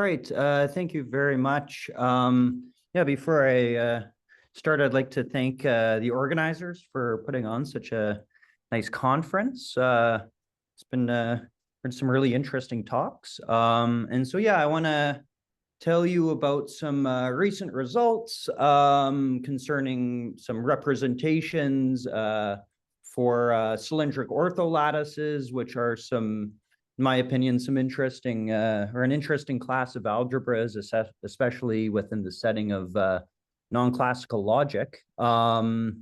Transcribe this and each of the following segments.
right. Thank you very much. Yeah, before I start, I'd like to thank the organizers for putting on such a nice conference. It's been heard some really interesting talks. And so, yeah, I want to tell you about some recent results concerning some representations for cylindric ortholattices, which are some, in my opinion, some interesting or an interesting class of algebras, especially within the setting of non-classical logic. I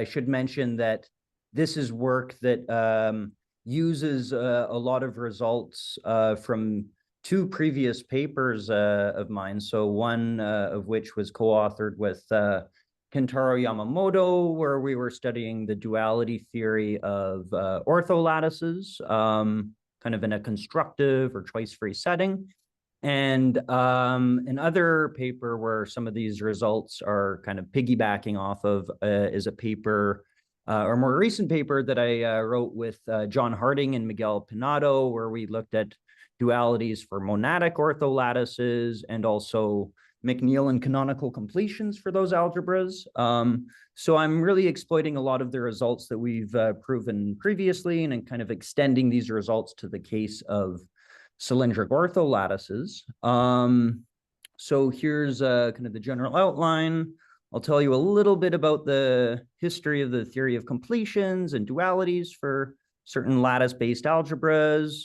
should mention that this is work that uses a lot of results from two previous papers of mine. So one of which was co-authored with Kentaro Yamamoto, where we were studying the duality theory of ortholattices, kind of in a constructive or choice-free setting. And another paper where some of these results are kind of piggybacking off of is a paper, or more recent paper that I wrote with John Harding and Miguel Pinato, where we looked at dualities for monadic ortholattices and also McNeil and canonical completions for those algebras. So I'm really exploiting a lot of the results that we've proven previously and kind of extending these results to the case of cylindric ortholattices. So here's kind of the general outline. I'll tell you a little bit about the history of the theory of completions and dualities for certain lattice-based algebras.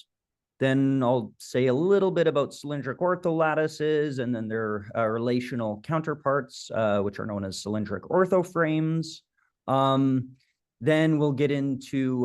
Then I'll say a little bit about cylindric ortholattices and then their relational counterparts, which are known as cylindric orthoframes. Then we'll get into,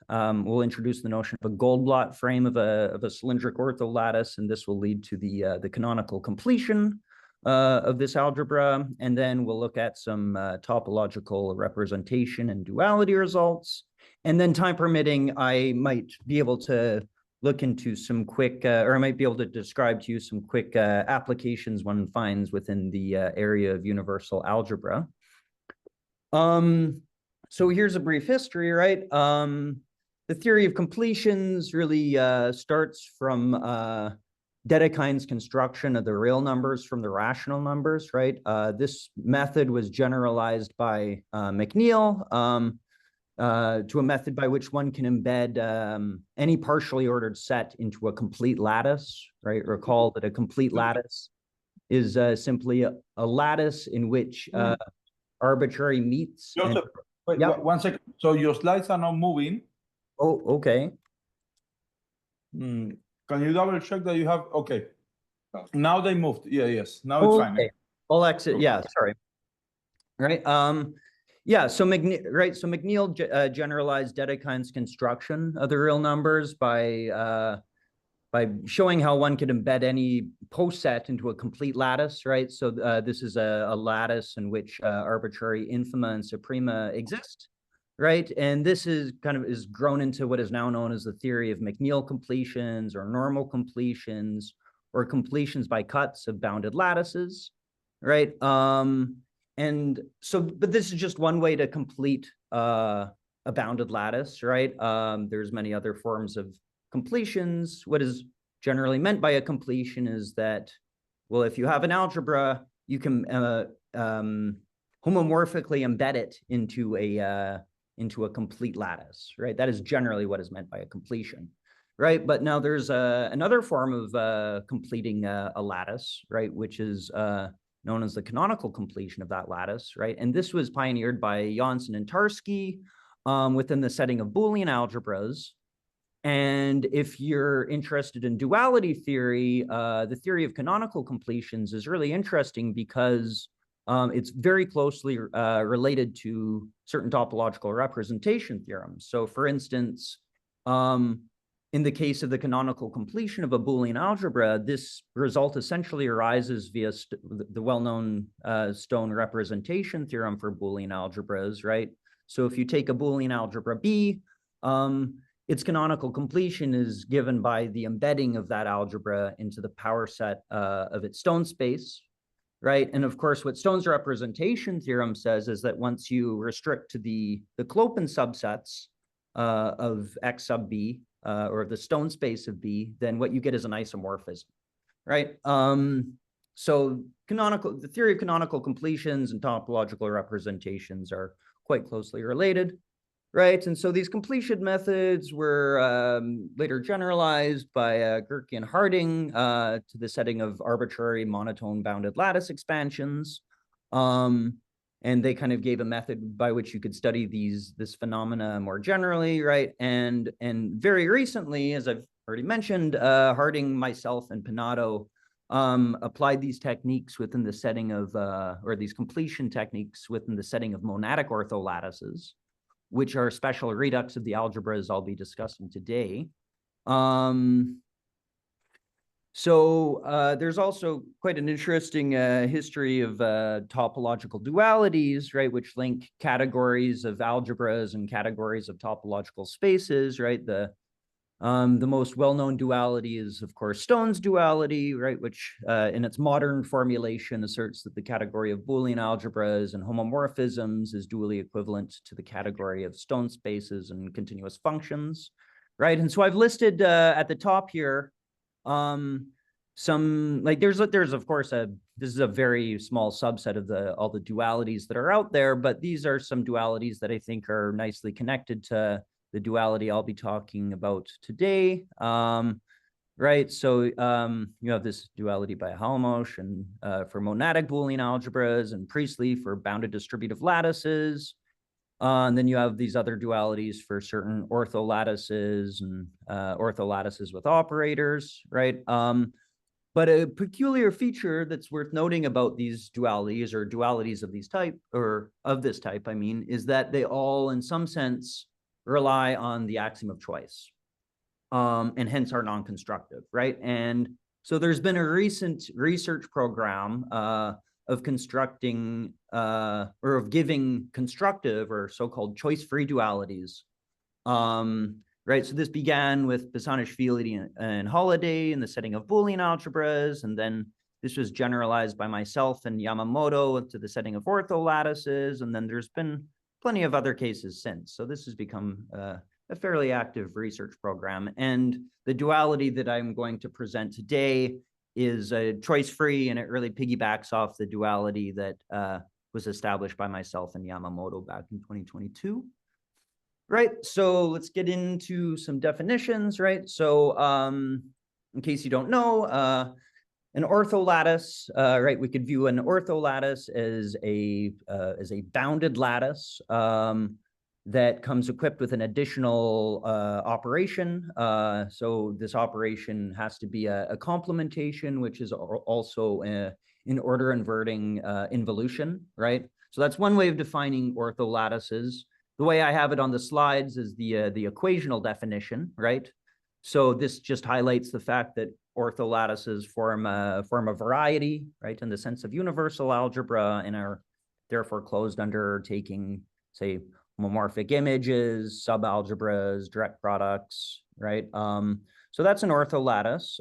we'll introduce the notion of a Goldblatt frame of a cylindric ortholattice, and this will lead to the canonical completion of this algebra. And then we'll look at some topological representation and duality results. And then, time permitting, I might be able to look into some quick, or I might be able to describe to you some quick applications one finds within the area of universal algebra. So here's a brief history, right? The theory of completions really starts from Dedekind's construction of the real numbers from the rational numbers, right? This method was generalized by McNeil to a method by which one can embed any partially ordered set into a complete lattice, right? Recall that a complete lattice is simply a lattice in which arbitrary meets. Joseph, wait, one second. So your slides are not moving. Oh, okay. Can you double check that you have? Okay. Now they moved. Yeah, yes. Now it's fine. I'll exit. Yeah, sorry. Right. Yeah, so McNeil generalized Dedekind's construction of the real numbers by showing how one could embed any post set into a complete lattice, right? So this is a lattice in which arbitrary infima and suprema exist, right? And this is grown into what is now known as the theory of McNeil completions or normal completions or completions by cuts of bounded lattices, right? And so, but this is just one way to complete a bounded lattice, right? There's many other forms of completions. What is generally meant by a completion is that, well, if you have an algebra, you can homomorphically embed it into a complete lattice, right? That is generally what is meant by a completion, right? But now there's another form of completing a lattice, right? Which is known as the canonical completion of that lattice, right? And this was pioneered by Janssen and Tarski within the setting of Boolean algebras. And if you're interested in duality theory, the theory of canonical completions is really interesting because it's very closely related to certain topological representation theorems. So for instance, in the case of the canonical completion of a Boolean algebra, this result essentially arises via the well-known Stone representation theorem for Boolean algebras, right? So if you take a Boolean algebra B, its canonical completion is given by the embedding of that algebra into the power set of its Stone space, right? And of course, what Stone's representation theorem says is that once you restrict to the Clopin subsets of X sub B, or the stone space of B, then what you get is an isomorphism, right? So the theory of canonical completions and topological representations are quite closely related, right? And so these completion methods were later generalized by Gerke and Harding to the setting of arbitrary monotone bounded lattice expansions. And they kind of gave a method by which you could study this phenomena more generally, right? And very recently, as I've already mentioned, Harding, myself, and Pinato applied these techniques within the setting of, or these completion techniques within the setting of monadic ortholattices, which are special redux of the algebras I'll be discussing today. So there's also quite an interesting history of topological dualities, right, which link categories of algebras and categories of topological spaces, right? The most well-known duality is, of course, Stone's duality, right, which in its modern formulation asserts that the category of Boolean algebras and homomorphisms is dually equivalent to the category of Stone spaces and continuous functions, right? And so I've listed at the top here some, like, there's of course this is a very small subset of all the dualities that are out there, but these are some dualities that I think are nicely connected to the duality I'll be talking about today, right? So you have this duality by Halmos and for monadic Boolean algebras, and Priestley for bounded distributive lattices. And then you have these other dualities for certain ortholattices and ortholattices with operators, right? But a peculiar feature that's worth noting about these dualities, or dualities of these type, or of this type, I mean, is that they all, in some sense, rely on the axiom of choice, and hence are non-constructive, right? And so there's been a recent research program of constructing or of giving constructive or so-called choice-free dualities, right? So this began with Basanishvili and Holiday in the setting of Boolean algebras, and then this was generalized by myself and Yamamoto to the setting of ortholattices, and then there's been plenty of other cases since. So this has become a fairly active research program. And the duality that I'm going to present today is choice-free, and it really piggybacks off the duality that was established by myself and Yamamoto back in 2022. Right, so let's get into some definitions, right? So in case you don't know, an ortholattice, right? We could view an ortholattice as a bounded lattice that comes equipped with an additional operation. So this operation has to be a complementation, which is also an order inverting involution, right? So that's one way of defining ortholattices. The way I have it on the slides is the equational definition, right? So this just highlights the fact that ortholattices form a variety, right, in the sense of universal algebra, and are therefore closed under taking, say, homomorphic images, subalgebras, direct products, right? So that's an ortholattice.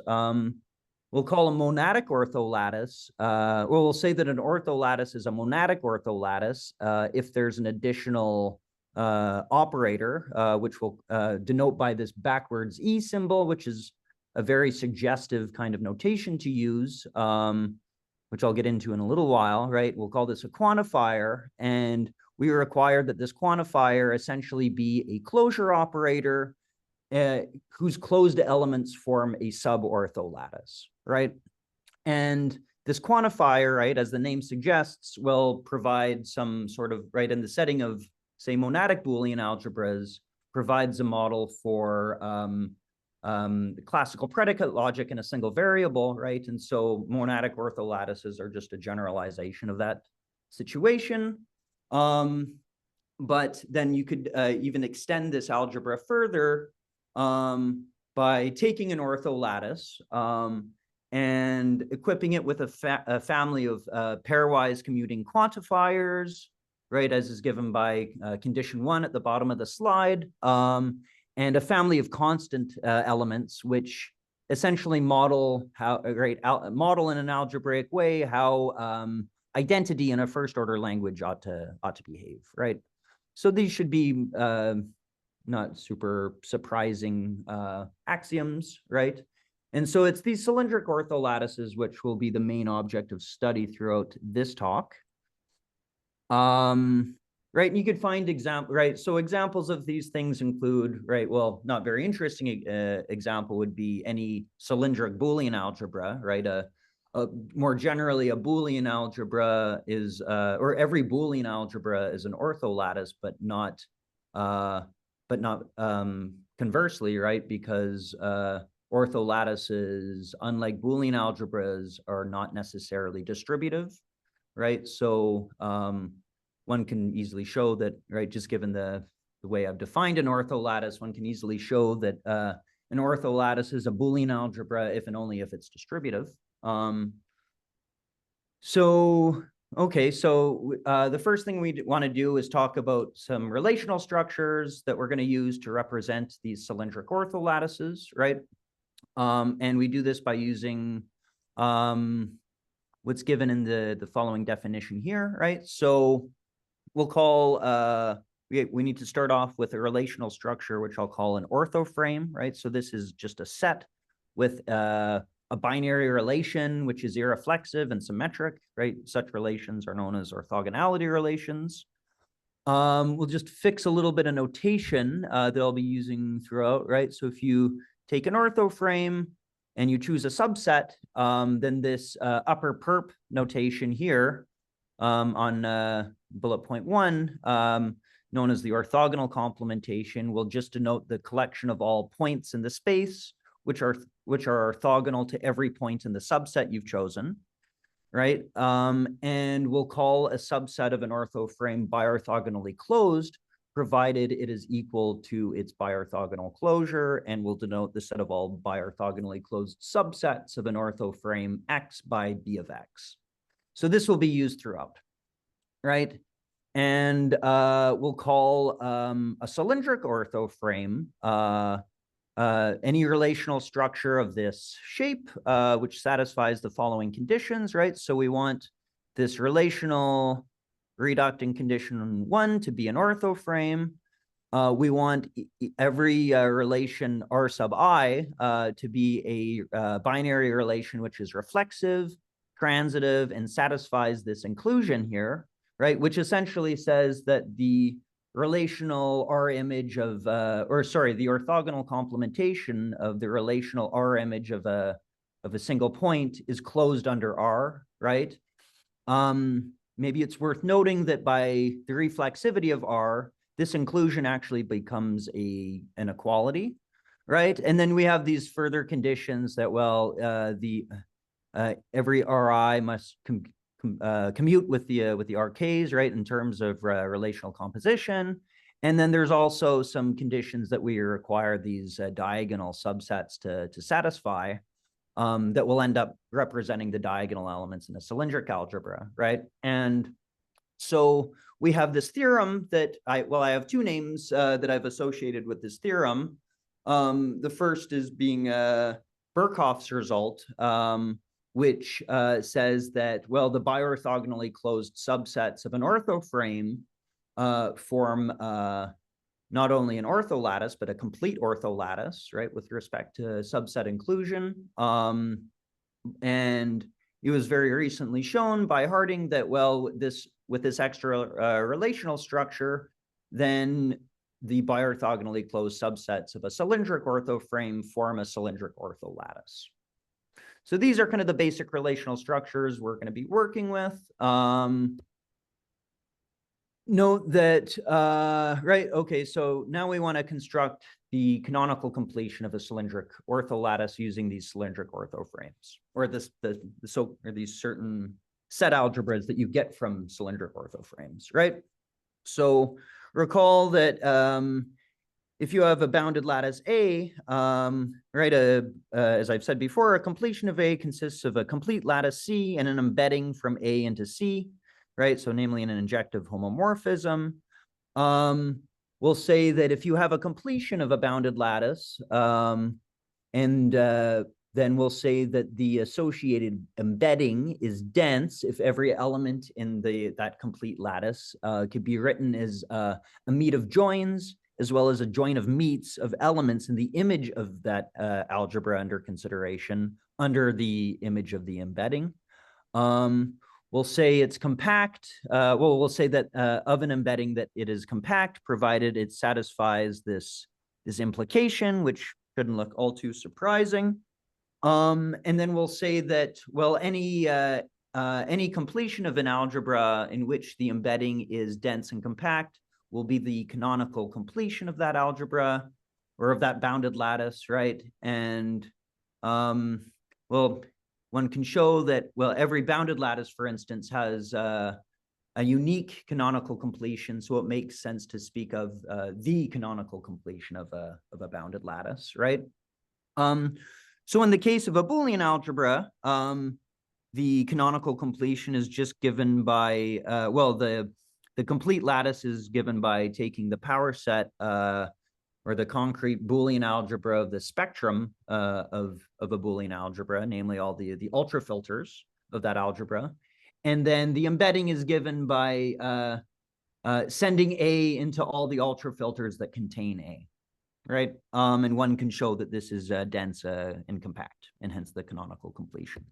We'll call a monadic ortholattice, or we'll say that an ortholattice is a monadic ortholattice if there's an additional operator, which we'll denote by this backwards E symbol, which is a very suggestive kind of notation to use, which I'll get into in a little while, right? We'll call this a quantifier, and we require that this quantifier essentially be a closure operator whose closed elements form a subortholattice, right? And this quantifier, right, as the name suggests, will provide some sort of, right, in the setting of, say, monadic Boolean algebras, provides a model for classical predicate logic in a single variable, right? And so monadic ortholattices are just a generalization of that situation. But then you could even extend this algebra further by taking an ortholattice and equipping it with a family of pairwise commuting quantifiers, right, as is given by condition 1 at the bottom of the slide, and a family of constant elements, which essentially model how, right, model in an algebraic way how identity in a first-order language ought to behave, right? So these should be not super surprising axioms, right? And so it's these cylindric ortholattices which will be the main object of study throughout this talk. Right, and you could find so examples of these things include, right, well, not very interesting example would be any cylindric Boolean algebra, right? More generally, a Boolean algebra is, or every Boolean algebra is an ortholattice, but not conversely, right? Because ortholattices, unlike Boolean algebras, are not necessarily distributive, right? So one can easily show that, right, just given the way I've defined an ortholattice, one can easily show that an ortholattice is a Boolean algebra if and only if it's distributive. Okay, so the first thing we want to do is talk about some relational structures that we're going to use to represent these cylindric ortholattices, right? And we do this by using what's given in the following definition here, right? So we'll call, we need to start off with a relational structure, which I'll call an orthoframe, right? So this is just a set with a binary relation, which is irreflexive and symmetric, right? Such relations are known as orthogonality relations. We'll just fix a little bit of notation that I'll be using throughout, right? So if you take an orthoframe and you choose a subset, then this upper perp notation here on bullet point 1, known as the orthogonal complementation, will just denote the collection of all points in the space, which are orthogonal to every point in the subset you've chosen, right? And we'll call a subset of an orthoframe biorthogonally closed, provided it is equal to its biorthogonal closure, and will denote the set of all biorthogonally closed subsets of an orthoframe X by B of X. So this will be used throughout, right? And we'll call a cylindric orthoframe any relational structure of this shape, which satisfies the following conditions, right? So we want this relational reducting condition 1 to be an orthoframe. We want every relation R sub I to be a binary relation which is reflexive, transitive, and satisfies this inclusion here, right? Which essentially says that the relational R image of, the orthogonal complementation of the relational R image of a single point is closed under R, right? Maybe it's worth noting that by the reflexivity of R, this inclusion actually becomes an equality, right? And then we have these further conditions that, well, every Ri must commute with the RKs, right, in terms of relational composition. And then there's also some conditions that we require these diagonal subsets to satisfy that will end up representing the diagonal elements in a cylindric algebra, right? And so we have this theorem that I have two names that I've associated with this theorem. The first is being Birkhoff's result, which says that, well, the biorthogonally closed subsets of an orthoframe form not only an ortholattice, but a complete ortholattice, right, with respect to subset inclusion. And it was very recently shown by Harding that, well, with this extra relational structure, then the biorthogonally closed subsets of a cylindric orthoframe form a cylindric ortholattice. So these are kind of the basic relational structures we're going to be working with. Note that, right, okay, so now we want to construct the canonical completion of a cylindric ortholattice using these cylindric orthoframes, or these certain set algebras that you get from cylindric orthoframes, right? So recall that if you have a bounded lattice A, right, as I've said before, a completion of A consists of a complete lattice C and an embedding from A into C, right? So namely an injective homomorphism. We'll say that if you have a completion of a bounded lattice, then we'll say that the associated embedding is dense if every element in that complete lattice could be written as a meet of joins as well as a join of meets of elements in the image of that algebra under consideration under the image of the embedding. We'll say it's compact. We'll say that of an embedding that it is compact, provided it satisfies this implication, which shouldn't look all too surprising. And then we'll say that, well, any completion of an algebra in which the embedding is dense and compact will be the canonical completion of that algebra or of that bounded lattice, right? And well, one can show that, well, every bounded lattice, for instance, has a unique canonical completion, so it makes sense to speak of the canonical completion of a bounded lattice, right? So in the case of a Boolean algebra, the canonical completion is just given by, well, the complete lattice is given by taking the power set or the concrete Boolean algebra of the spectrum of a Boolean algebra, namely all the ultrafilters of that algebra. And then the embedding is given by sending A into all the ultrafilters that contain A, right? And one can show that this is dense and compact, and hence the canonical completion.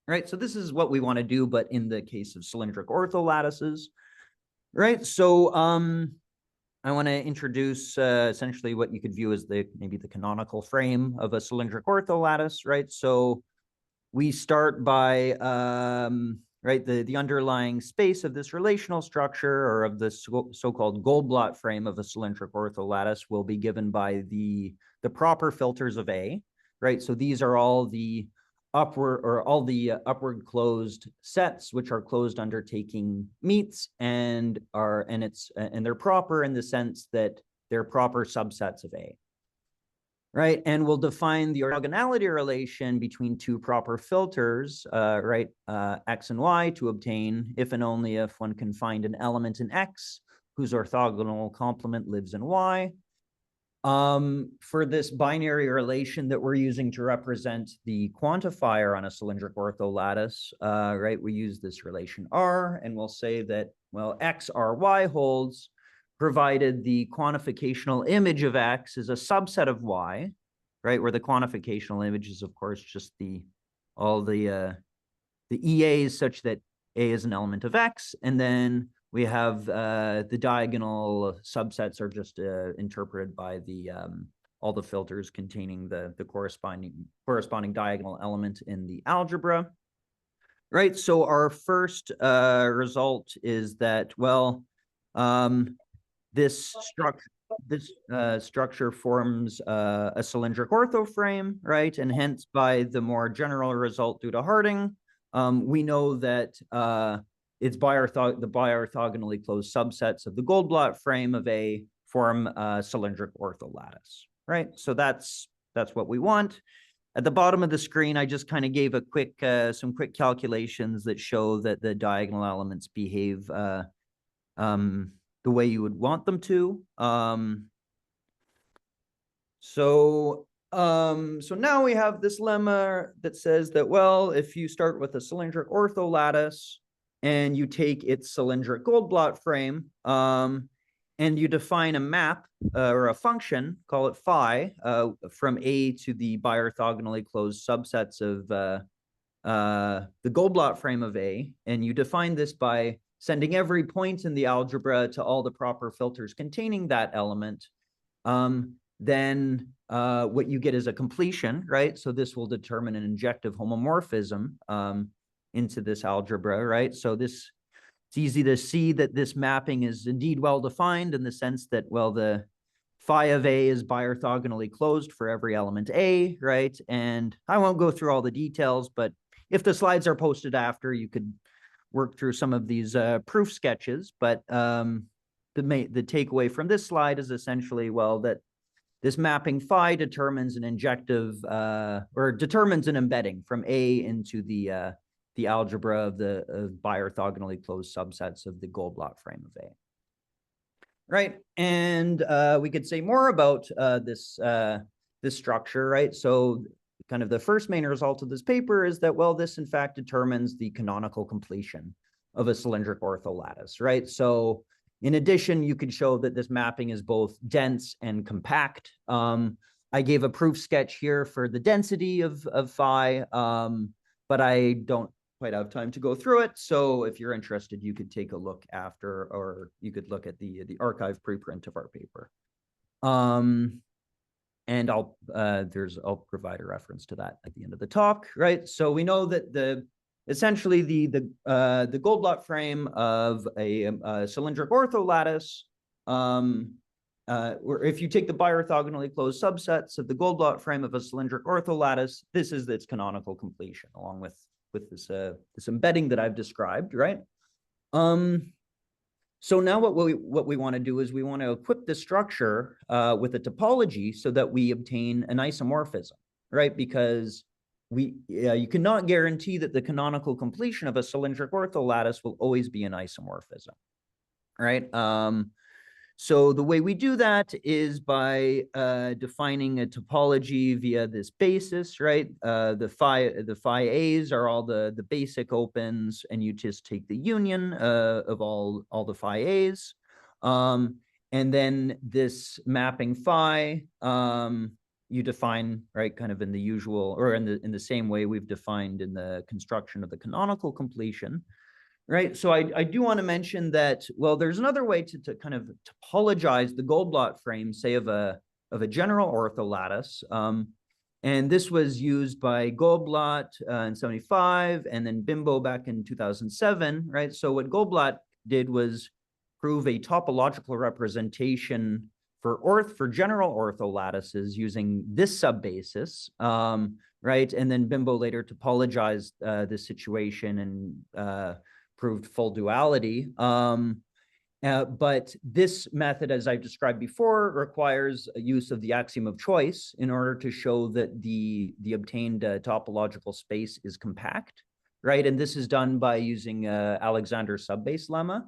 Right, so this is what we want to do, but in the case of cylindric ortholattices, right? So I want to introduce essentially what you could view as maybe the canonical frame of a cylindric ortholattice, right? So we start by right, the underlying space of this relational structure, or of the so-called Goldblatt frame of a cylindric ortholattice, will be given by the proper filters of A, right? So these are all the upward closed sets, which are closed under taking meets, and they're proper in the sense that they're proper subsets of A, right? And we'll define the orthogonality relation between two proper filters, right, X and Y, to obtain if and only if one can find an element in X whose orthogonal complement lives in Y. For this binary relation that we're using to represent the quantifier on a cylindric ortholattice, right, we use this relation R, and we'll say that, well, X, R, Y holds, provided the quantificational image of X is a subset of Y, right, where the quantificational image is, of course, just all the EAs such that A is an element of X, and then we have the diagonal subsets are just interpreted by all the filters containing the corresponding diagonal element in the algebra, right? So our first result is that, well, this structure forms a cylindric orthoframe, right? And hence, by the more general result due to Harding, we know that it's the bi-orthogonally closed subsets of the Goldblatt frame of A form a cylindric ortholattice, right? So that's what we want. At the bottom of the screen, I just kind of gave some quick calculations that show that the diagonal elements behave the way you would want them to. So now we have this lemma that says that, well, if you start with a cylindric ortholattice and you take its cylindric Goldblatt frame, and you define a map or a function, call it phi, from A to the bi-orthogonally closed subsets of the Goldblatt frame of A, and you define this by sending every point in the algebra to all the proper filters containing that element, then what you get is a completion, right? So this will determine an injective homomorphism into this algebra, right? So it's easy to see that this mapping is indeed well defined in the sense that, well, the phi of A is bi-orthogonally closed for every element A, right? And I won't go through all the details, but if the slides are posted after, you could work through some of these proof sketches. But the takeaway from this slide is essentially, well, that this mapping phi determines an injective or determines an embedding from A into the algebra of bi-orthogonally closed subsets of the Goldblatt frame of A. Right, and we could say more about this structure, right? So kind of the first main result of this paper is that, well, this in fact determines the canonical completion of a cylindric ortholattice, right? So In addition, you could show that this mapping is both dense and compact. I gave a proof sketch here for the density of phi, but I don't quite have time to go through it. So if you're interested, you could take a look after, or you could look at the archive preprint of our paper. And I'll provide a reference to that at the end of the talk, right? So we know that essentially the Goldblatt frame of a cylindric ortholattice, or if you take the biorthogonally closed subsets of the Goldblatt frame of a cylindric ortholattice, this is its canonical completion, along with this embedding that I've described, right? So now what we want to do is we want to equip the structure with a topology so that we obtain an isomorphism, right? Because you cannot guarantee that the canonical completion of a cylindric ortholattice will always be an isomorphism, right? So the way we do that is by defining a topology via this basis, right? The phi A's are all the basic opens, and you just take the union of all the phi A's. And then this mapping phi, you define, right, kind of in the usual, or in the same way we've defined in the construction of the canonical completion. Right. So I do want to mention that, well, there's another way to kind of topologize the Goldblatt frame, say of a general ortholattice. And this was used by Goldblatt in 75 and then Bimbo back in 2007. Right. So what Goldblatt did was prove a topological representation for general ortholattices using this subbasis. Right. And then Bimbo later topologized this situation and proved full duality. But this method, as I've described before, requires a use of the axiom of choice in order to show that the obtained topological space is compact, right? And this is done by using Alexander's subbase lemma.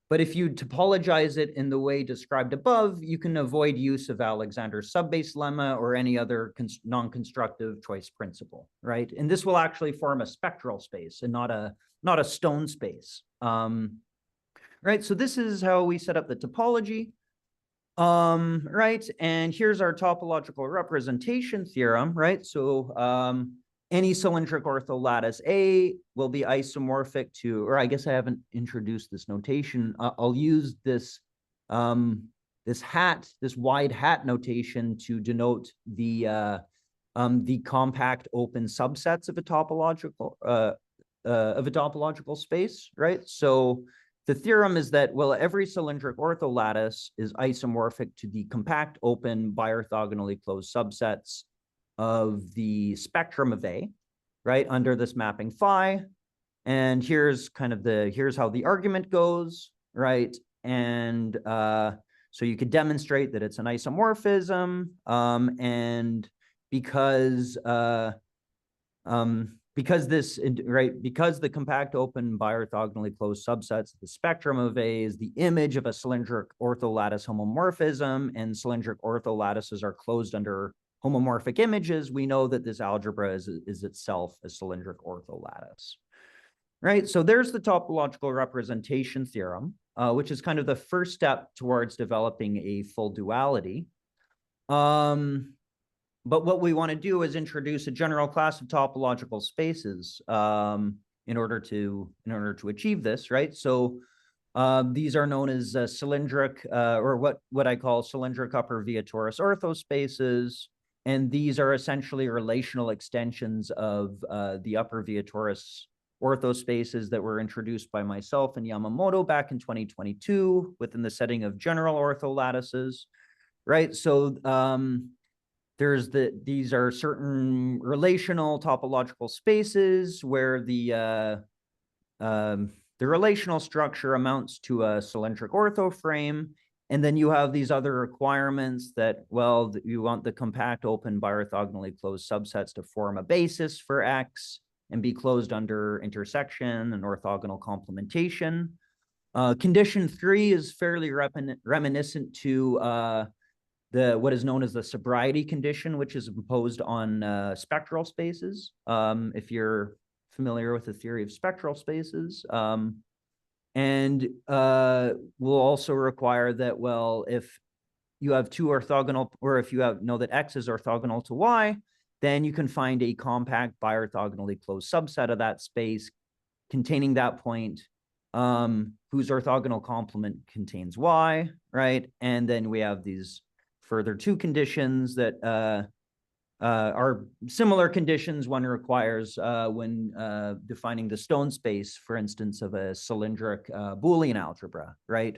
But if you topologize it in the way described above, you can avoid use of Alexander's subbase lemma or any other non-constructive choice principle, right? And this will actually form a spectral space and not a stone space, right? So this is how we set up the topology, right? And here's our topological representation theorem, right? So any cylindric ortholattice A will be isomorphic to, or I guess I haven't introduced this notation. I'll use this this wide hat notation to denote the compact open subsets of a topological space, right? So the theorem is that, well, every cylindric ortholattice is isomorphic to the compact open biorthogonally closed subsets of the spectrum of A, right, under this mapping phi. And here's kind of here's how the argument goes, right? And so you could demonstrate that it's an isomorphism, and because the compact open biorthogonally closed subsets of the spectrum of A is the image of a cylindric ortholattice homomorphism, and cylindric ortholattices are closed under homomorphic images, we know that this algebra is itself a cylindric ortholattice, right? So there's the topological representation theorem, which is kind of the first step towards developing a full duality. But what we want to do is introduce a general class of topological spaces in order to achieve this, right? So these are known as cylindric, or what I call cylindric upper via torus orthospaces. And these are essentially relational extensions of the upper via torus orthospaces that were introduced by myself and Yamamoto back in 2022 within the setting of general ortholattices, right? So these are certain relational topological spaces where the relational structure amounts to a cylindric ortho frame. And then you have these other requirements that, well, you want the compact open biorthogonally closed subsets to form a basis for X and be closed under intersection and orthogonal complementation. Condition 3 is fairly reminiscent to what is known as the sobriety condition, which is imposed on spectral spaces, if you're familiar with the theory of spectral spaces. And we'll also require that, well, if you have two orthogonal, or if you know that X is orthogonal to Y, then you can find a compact biorthogonally closed subset of that space containing that point, whose orthogonal complement contains Y, right? And then we have these further two conditions that are similar conditions one requires when defining the stone space, for instance, of a cylindric Boolean algebra, right?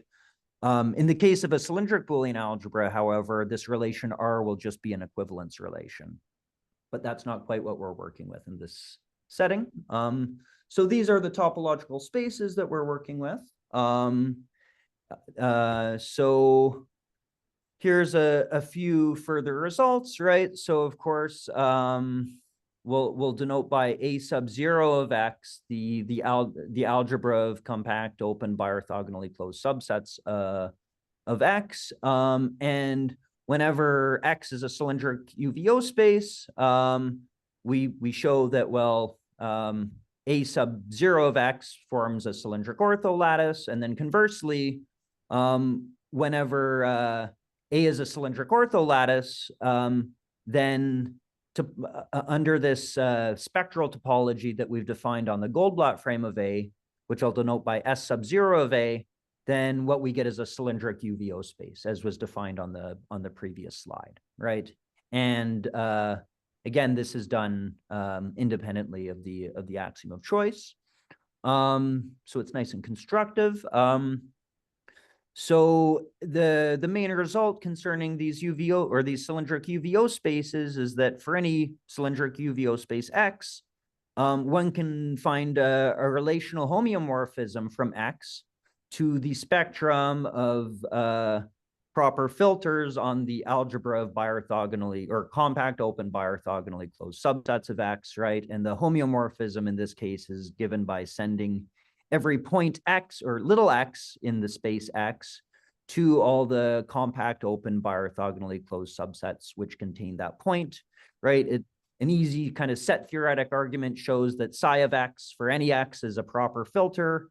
In the case of a cylindric Boolean algebra, however, this relation R will just be an equivalence relation. But that's not quite what we're working with in this setting. So these are the topological spaces that we're working with. So here's a few further results, right? So of course, we'll denote by a sub 0 of X the algebra of compact open biorthogonally closed subsets of X, and whenever X is a cylindric UVO space, we show that, well, a sub 0 of X forms a cylindric ortholattice, and then conversely, whenever A is a cylindric ortholattice, then under this spectral topology that we've defined on the Goldblatt frame of A, which I'll denote by S sub 0 of A, then what we get is a cylindric UVO space, as was defined on the previous slide, right? And again, this is done independently of the axiom of choice. So it's nice and constructive. So the main result concerning these UVO or these cylindric UVO spaces is that for any cylindric UVO space X, one can find a relational homeomorphism from X to the spectrum of proper filters on the algebra of biorthogonally or compact open biorthogonally closed subsets of X, right? And the homeomorphism in this case is given by sending every point X or little x in the space X to all the compact open biorthogonally closed subsets which contain that point, right? An easy kind of set theoretic argument shows that psi of X for any X is a proper filter,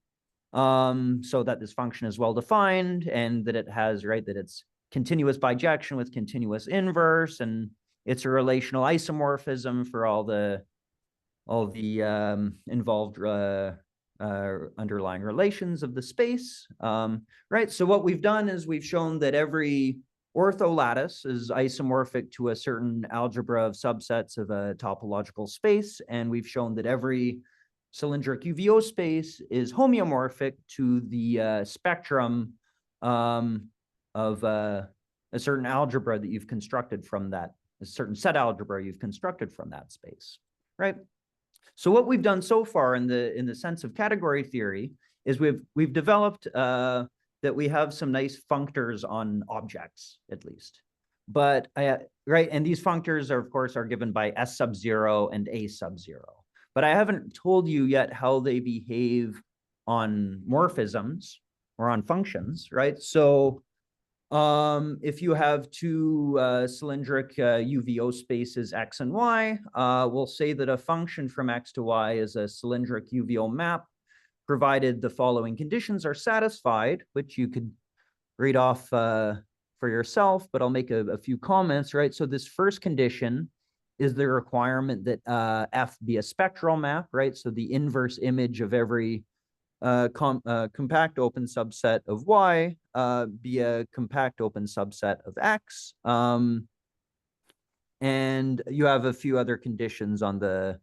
so that this function is well defined and that it has, right, that it's continuous bijection with continuous inverse, and it's a relational isomorphism for all the involved underlying relations of the space, right? So what we've done is we've shown that every ortholattice is isomorphic to a certain algebra of subsets of a topological space, and we've shown that every cylindric UVO space is homeomorphic to the spectrum of a certain algebra that you've constructed from that, a certain set algebra you've constructed from that space, right? So what we've done so far in the sense of category theory is we've developed that we have some nice functors on objects, at least. But right, and these functors are, of course, are given by S sub 0 and A sub 0. But I haven't told you yet how they behave on morphisms or on functions, right? So if you have two cylindric UVO spaces X and Y, we'll say that a function from X to Y is a cylindric UVO map, provided the following conditions are satisfied, which you could read off for yourself, but I'll make a few comments, right? So this first condition is the requirement that F be a spectral map, right? So the inverse image of every compact open subset of Y be a compact open subset of X. And you have a few other conditions on the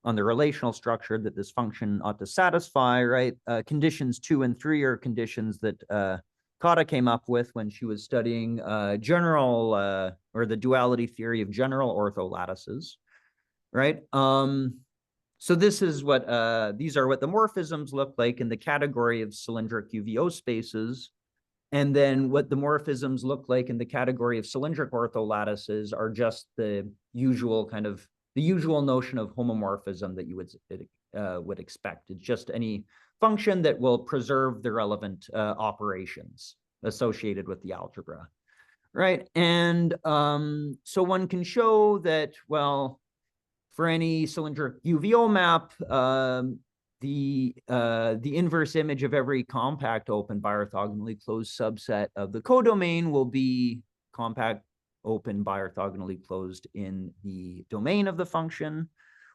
relational structure that this function ought to satisfy, right? Conditions 2 and 3 are conditions that Kata came up with when she was studying general or the duality theory of general ortholattices, right? So this is what these are what the morphisms look like in the category of cylindric UVO spaces. And then what the morphisms look like in the category of cylindric ortholattices are just the usual kind of the usual notion of homomorphism that you would expect. It's just any function that will preserve the relevant operations associated with the algebra, right? And so one can show that, well, for any cylindric UVO map, the inverse image of every compact open biorthogonally closed subset of the codomain will be compact open biorthogonally closed in the domain of the function,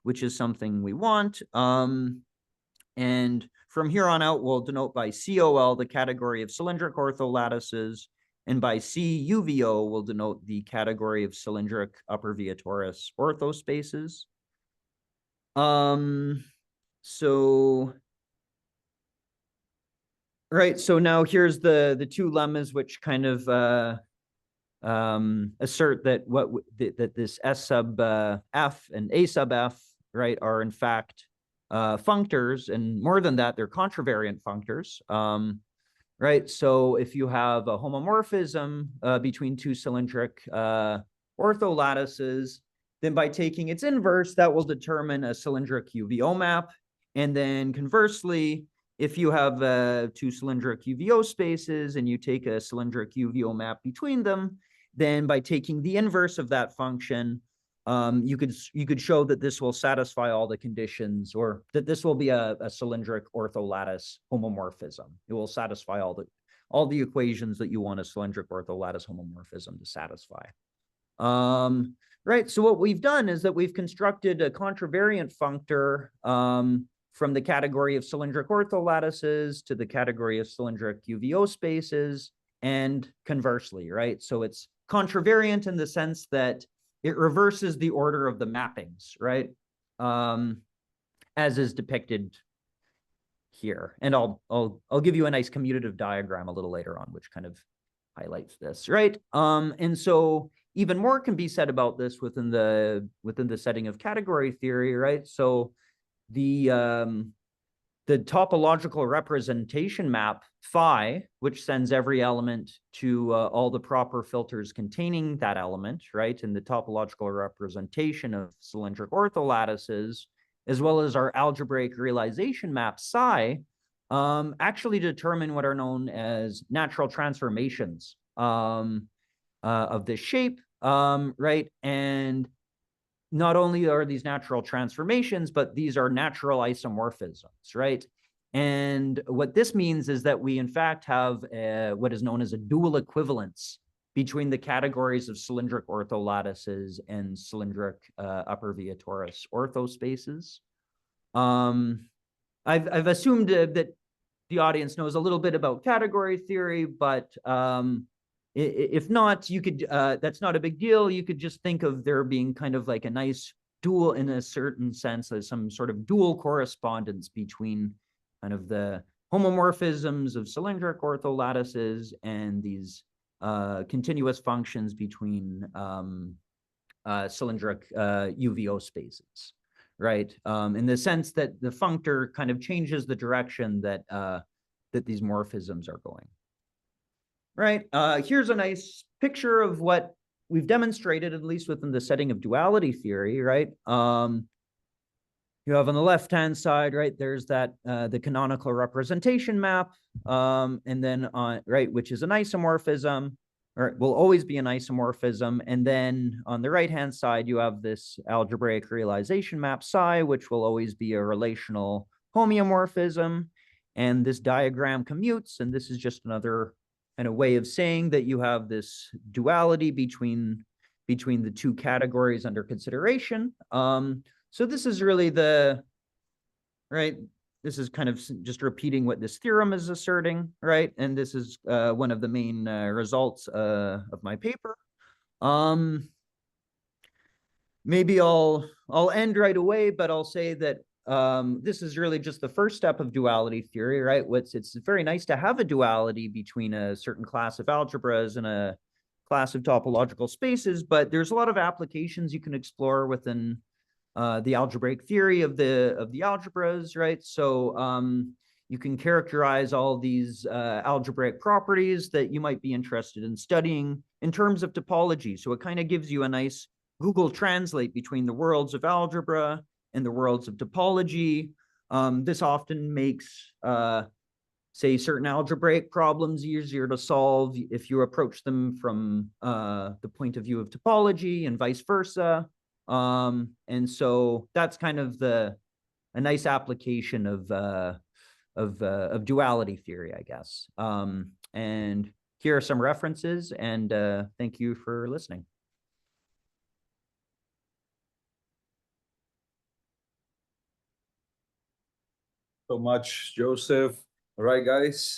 which is something we want. And from here on out, we'll denote by COL the category of cylindric ortholattices, and by CUVO, we'll denote the category of cylindric upper via torus orthospaces. So, right, so now here's the two lemmas which kind of assert that that this S sub F and A sub F, right, are in fact functors, and more than that, they're contravariant functors. Right, so if you have a homomorphism between two cylindric ortholattices, then by taking its inverse, that will determine a cylindric UVO map. And then conversely, if you have two cylindric UVO spaces and you take a cylindric UVO map between them, then by taking the inverse of that function, you could show that this will satisfy all the conditions, or that this will be a cylindric ortholattice homomorphism. It will satisfy all the equations that you want a cylindric ortholattice homomorphism to satisfy. Right, so what we've done is that we've constructed a contravariant functor from the category of cylindric ortholattices to the category of cylindric UVO spaces, and conversely, right? So it's contravariant in the sense that it reverses the order of the mappings, right? As is depicted here. And I'll give you a nice commutative diagram a little later on, which kind of highlights this, right? And so even more can be said about this within the setting of category theory, right? So the topological representation map phi, which sends every element to all the proper filters containing that element, right? And the topological representation of cylindric ortholattices, as well as our algebraic realization map psi, actually determine what are known as natural transformations of this shape, right? And not only are these natural transformations, but these are natural isomorphisms, right? And what this means is that we, in fact, have what is known as a dual equivalence between the categories of cylindric ortholattices and cylindric upper via torus orthospaces. I've assumed that the audience knows a little bit about category theory, but if not, you could, that's not a big deal. You could just think of there being kind of like a nice dual, in a certain sense, as some sort of dual correspondence between kind of the homomorphisms of cylindric ortholattices and these continuous functions between cylindric UVO spaces, right? In the sense that the functor kind of changes the direction that that these morphisms are going. Right, here's a nice picture of what we've demonstrated, at least within the setting of duality theory, right? You have on the left-hand side, right, there's that, the canonical representation map, and then on, right, which is an isomorphism, or will always be an isomorphism. And then on the right-hand side, you have this algebraic realization map psi, which will always be a relational homeomorphism. And this diagram commutes, and this is just another kind of way of saying that you have this duality between the two categories under consideration. So this is really right, this is kind of just repeating what this theorem is asserting, right? And this is one of the main results of my paper. Maybe I'll end right away, but I'll say that this is really just the first step of duality theory, right? It's very nice to have a duality between a certain class of algebras and a class of topological spaces, but there's a lot of applications you can explore within the algebraic theory of the algebras, right? So you can characterize all these algebraic properties that you might be interested in studying in terms of topology. So it kind of gives you a nice Google Translate between the worlds of algebra and the worlds of topology. This often makes, say, certain algebraic problems easier to solve if you approach them from the point of view of topology and vice versa. And so that's kind of the nice application of duality theory, I guess. And here are some references, and thank you for listening. So much, Joseph. All right, guys.